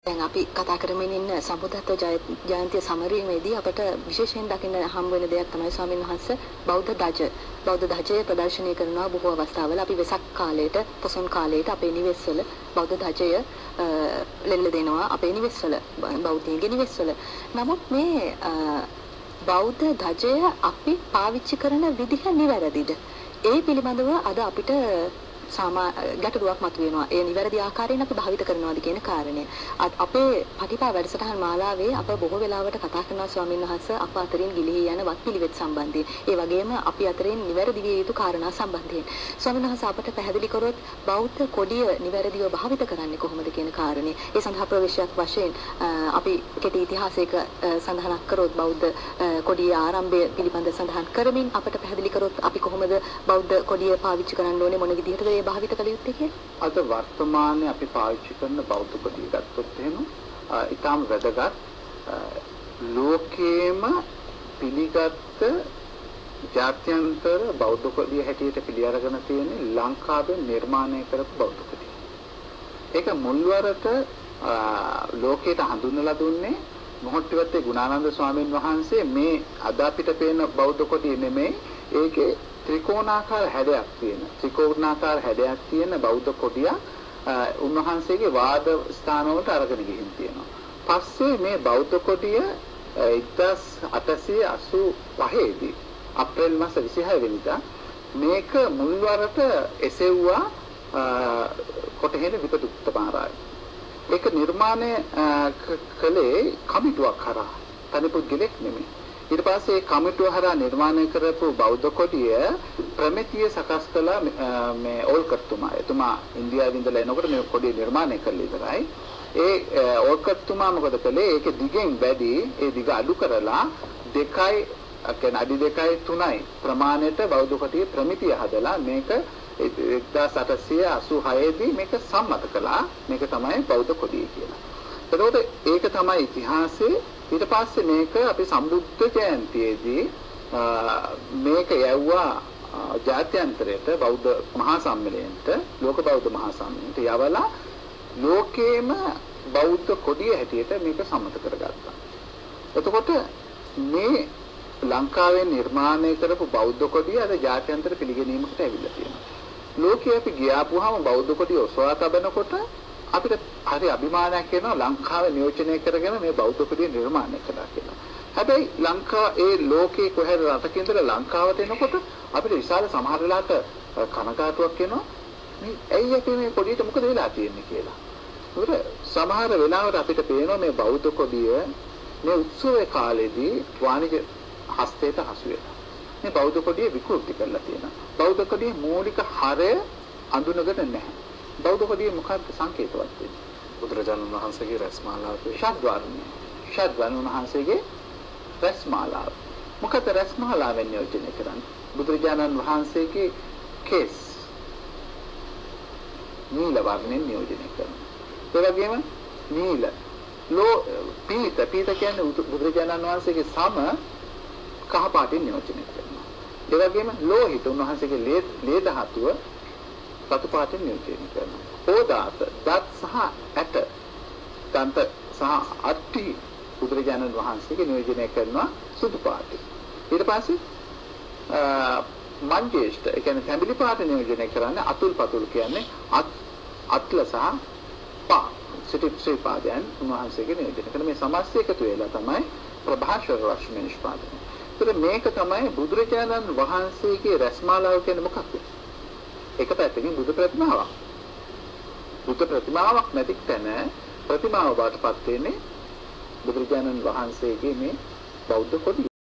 දැන් අපි කතා කරමින් ඉන්න සම්බුද්ධත්ව ජයන්ති සමරීමේදී අපට විශේෂයෙන් දකින්න හම් වෙන දෙයක් තමයි ස්වාමීන් වහන්සේ බෞද්ධ ධජය ප්‍රදර්ශනය කරනවා බොහෝ අවස්ථාවල. අපි වෙසක් කාලයට, පොසොන් කාලයට අපේ නිවෙස්වල බෞද්ධ ධජය ලෙල්ල දෙනවා අපේ නිවෙස්වල, බෞද්ධයන්ගේ නිවෙස්වල. නමුත් මේ බෞද්ධ ධජය අපි පාවිච්චි කරන විදිහ නිවැරදිද? ඒ පිළිබඳව අද අපිට ගැටලුවක් මතුවෙනවා. ඒ නිවැරදි ආකාරයෙන් අපි භාවිත කරනවාද කියන කාරණය. අපේ පටිපා වැඩසටහන් මාලාවේ අප බොහෝ වෙලාවට කතා කරනවා ස්වාමීන් වහන්සේ අප අතරින් ගිලිහී යන වත්පිළිවෙත් සම්බන්ධයෙන්. ඒ වගේම අපි අතරින් නිවැරදි විය යුතු කාරණා සම්බන්ධයෙන්. ස්වාමීන් වහන්සේ අපට පැහැදිලි කරොත් බෞද්ධ කොඩිය නිවැරදිව භාවිත කරන්නේ කොහොමද කියන කාරණේ. ඒ සඳහා ප්‍රවේශයක් වශයෙන් අපි කෙටි ඉතිහාසයක සඳහනක් කරොත් බෞද්ධ කොඩියේ ආරම්භය පිළිබඳ සඳහන් කරමින් අපට පැහැදිලි කරොත් අපි කොහොමද බෞද්ධ කොඩිය පාවිච්චි කරන්න ඕනේ, මොන විදිහටද භාවිත කළ යුත්තේ කියලා? අද වර්තමානයේ අපි පාවිච්චි කරන බෞද්ධ කොඩිය ගත්තොත් එහෙම ඊටාම වැදගත් ලෝකේම පිළිගත් ජාත්‍යන්තර බෞද්ධ කොඩිය හැටියට පිළි අරගෙන තියෙන ලංකාවෙන් නිර්මාණය කරපු බෞද්ධ කොඩිය. ඒක මුල්වරට ලෝකයට හඳුන්වලා දුන්නේ මොහොට්ටිවත්තේ ගුණානන්ද ස්වාමීන් වහන්සේ. මේ අද අපිට පේන බෞද්ධ කොඩිය නෙමෙයි, ඒකේ ත්‍රිකෝණාකාර හැඩයක් තියෙන බෞද්ධ කොඩිය උන්වහන්සේගේ වාද ස්ථානවලට අරගෙන ගිහින් තියෙනවා. පස්සේ මේ බෞද්ධ කොඩිය 1885 දී අප්‍රේල් මාස 26 වෙනිදා මේක මුල්වරට එසෙව්වා කොටහේන විපදුක්ත මහරජා. ඒක නිර්මාණය කළේ කමිටුවක් කරා, තනි පුද්ගලෙක් නෙමෙයි. ඊට පස්සේ කමිටුව හරහා නිර්මාණය කරපු බෞද්ධ කොඩිය ප්‍රමිතිය සකස් කළ මේ ඕල්කර්තුමා. එතුමා ඉන්දියාවේ ඉඳලා එනකොට මේ කොඩිය නිර්මාණය කළේ ඉවරයි. ඒ ඕල්කර්තුමා මොකද කළේ? ඒකේ දිගෙන් වැඩි, ඒ දිග අඩු කරලා දෙකයි, කියන්නේ අඩි 2යි 3යි ප්‍රමාණයට බෞද්ධ කොඩියේ ප්‍රමිතිය හදලා මේක 1886 දී මේක සම්මත කළා. මේක තමයි බෞද්ධ කොඩිය කියලා. එතකොට ඒක තමයි ඉතිහාසයේ. ඊට පස්සේ මේක අපි සම්බුද්ධ ජයන්තියේදී මේක යවුවා ජාත්‍යන්තරයට, බෞද්ධ මහා සම්මේලනයට, ලෝක බෞද්ධ මහා සම්මේලනයට යවලා ලෝකේම බෞද්ධ කොඩිය හැටියට මේක සම්මත කරගත්තා. එතකොට මේ ලංකාවේ නිර්මාණය කරපු බෞද්ධ කොඩිය අද ජාත්‍යන්තර පිළිගැනීමකට ඇවිල්ලා තියෙනවා. ලෝකයේ අපි ගියාපුවාම බෞද්ධ කොඩිය ඔසවා තබනකොට අපිට හරි අභිමානයක් වෙනවා ලංකාවේ නියෝජනය කරගෙන මේ බෞද්ධ කොඩිය නිර්මාණය කළා කියලා. හැබැයි ඒ ලෝකේ කොහෙද රටක ඉඳලා ලංකාවට එනකොට අපිට විශාල සමහර වෙලාවට කනගාටුවක් එනවා. මේ ඇයි අපි මේ කොඩියට මොකද වෙලා තියෙන්නේ කියලා. ඒකට සමහර වෙලාවට අපිට පේනවා මේ බෞද්ධ කොඩිය මේ උත්සවයේ කාලෙදී වාණිජ හස්තයට හසු වෙනවා. මේ බෞද්ධ කොඩිය විකෘති කරලා තියෙනවා. බෞද්ධ කොඩියේ මූලික හරය අඳුනගට නැහැ. බෞද්ධ කොඩියේ මොකක්ද සංකේතවත් වෙන්නේ? බුදුරජාණන් වහන්සේගේ රැස්මාලාවේ ෂඩ්වර්ණ වහන්සේගේ රැස්මාලාව. මොකද රැස්මාලාවෙන් නියෝජනය කරන්නේ? බුදුරජාණන් වහන්සේගේ කේස් නීල වර්ණයෙන් නියෝජනය කරනවා. ඒ වගේම නීල පීත කියන්නේ බුදුරජාණන් වහන්සේගේ සම කහ පාටින් නියෝජනය කරනවා. ඒ වගේම ලෝහිත උන්වහන්සේගේ ලේ ධාතුව රතු පාටින් නියෝජනය කරනවා. ඕදාත දත් සහ ඇට දන්ත සහ අට්ටි බුදුරජාණන් වහන්සේගේ නියෝජනය කරනවා සුදු පාටින්. ඊට පස්සේ මංජේෂ්ඨ ඒ කියන්නේ තැඹිලි පාට නියෝජනය කරන්නේ අතුල් පතුල් කියන්නේ අත්ල සහ පා සිටි පාදයන් උන්වහන්සේගේ නියෝජනය කරන මේ සමස්ත එකතු වෙලා තමයි ප්‍රභාෂර රශ්මිය නිෂ්පාදනය. ඒතර මේක තමයි බුදුරජාණන් වහන්සේගේ රැස්මාලාව කියන්නේ මොකක්ද? එක පැත්තකින් බුදු ප්‍රතිමාවක්. බුදු ප්‍රතිමාවක් නැති තැන ප්‍රතිමාව බාටපත් වෙන්නේ බුදුරජාණන් වහන්සේගේ මේ බෞද්ධ කොඩිය.